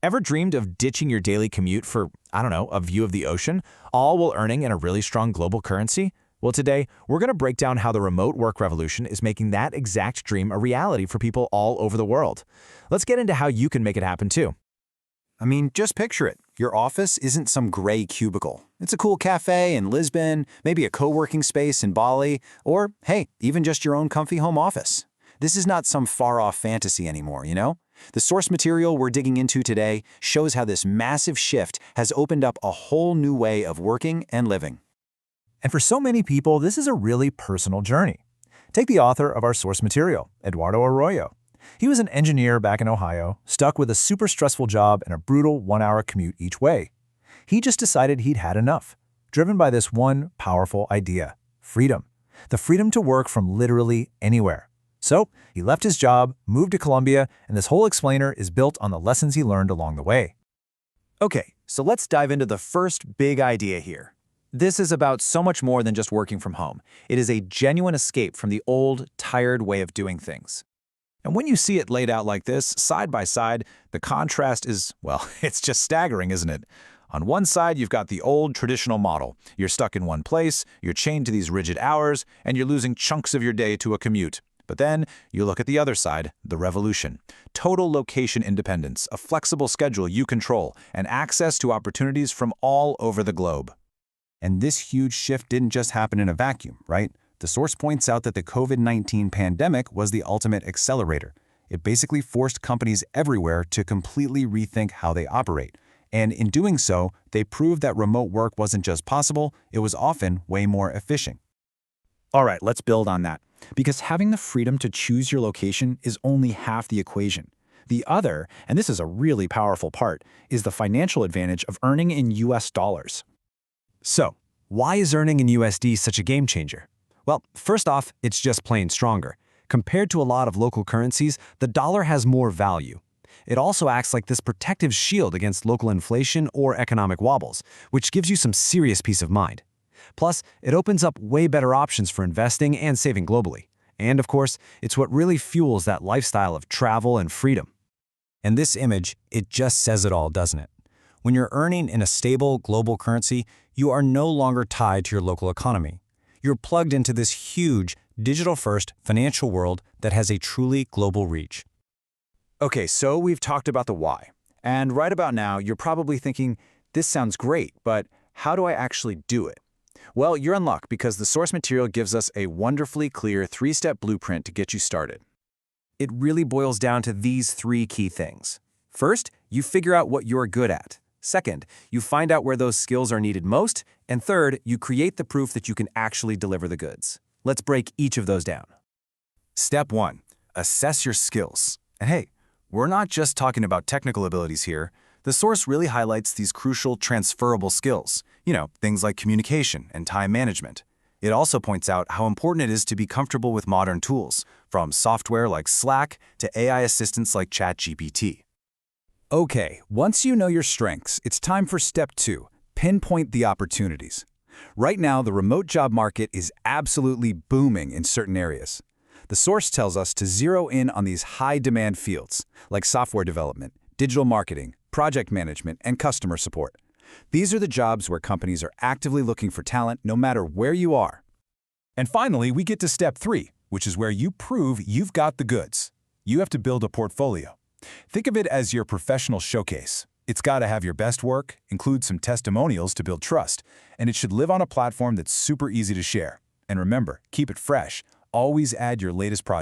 Ever dreamed of ditching your daily commute for, I don't know, a view of the ocean, all while earning in a really strong global currency? Well, today, we're going to break down how the remote work revolution is making that exact dream a reality for people all over the world. Let's get into how you can make it happen too. I mean, just picture it. Your office isn't some gray cubicle. It's a cool cafe in Lisbon, maybe a co-working space in Bali, or, hey, even just your own comfy home office. This is not some far-off fantasy anymore, you know? The source material we're digging into today shows how this massive shift has opened up a whole new way of working and living. And for so many people, this is a really personal journey. Take the author of our source material, Eduardo Arroyo. He was an engineer back in Ohio, stuck with a super stressful job and a brutal one-hour commute each way. He just decided he'd had enough, driven by this one powerful idea: freedom. The freedom to work from literally anywhere. So he left his job, moved to Colombia, and this whole explainer is built on the lessons he learned along the way. Okay, so let's dive into the first big idea here. This is about so much more than just working from home. It is a genuine escape from the old, tired way of doing things. And when you see it laid out like this, side by side, the contrast is, well, it's just staggering, isn't it? On one side, you've got the old traditional model. You're stuck in one place, you're chained to these rigid hours, and you're losing chunks of your day to a commute. But then you look at the other side, the revolution. Total location independence, a flexible schedule you control, and access to opportunities from all over the globe. And this huge shift didn't just happen in a vacuum, right? The source points out that the COVID-19 pandemic was the ultimate accelerator. It basically forced companies everywhere to completely rethink how they operate. And in doing so, they proved that remote work wasn't just possible, it was often way more efficient. All right, let's build on that. Because having the freedom to choose your location is only half the equation. The other, and this is a really powerful part, is the financial advantage of earning in US dollars. So, why is earning in USD such a game changer? Well, first off, it's just plain stronger. Compared to a lot of local currencies, the dollar has more value. It also acts like this protective shield against local inflation or economic wobbles, which gives you some serious peace of mind. Plus, it opens up way better options for investing and saving globally. And of course, it's what really fuels that lifestyle of travel and freedom. And this image, it just says it all, doesn't it? When you're earning in a stable global currency, you are no longer tied to your local economy. You're plugged into this huge, digital-first financial world that has a truly global reach. Okay, so we've talked about the why. And right about now, you're probably thinking, this sounds great, but how do I actually do it? Well, you're in luck because the source material gives us a wonderfully clear three-step blueprint to get you started. It really boils down to these three key things. First, you figure out what you're good at. Second, you find out where those skills are needed most. And third, you create the proof that you can actually deliver the goods. Let's break each of those down. Step 1. Assess your skills. And hey, we're not just talking about technical abilities here. The source really highlights these crucial transferable skills. You know, things like communication and time management. It also points out how important it is to be comfortable with modern tools, from software like Slack to AI assistants like ChatGPT. Okay, once you know your strengths, it's time for step 2, pinpoint the opportunities. Right now, the remote job market is absolutely booming in certain areas. The source tells us to zero in on these high-demand fields, like software development, digital marketing, project management, and customer support. These are the jobs where companies are actively looking for talent no matter where you are. And finally, we get to step 3, which is where you prove you've got the goods. You have to build a portfolio. Think of it as your professional showcase. It's got to have your best work, include some testimonials to build trust, and it should live on a platform that's super easy to share. And remember, keep it fresh. Always add your latest project.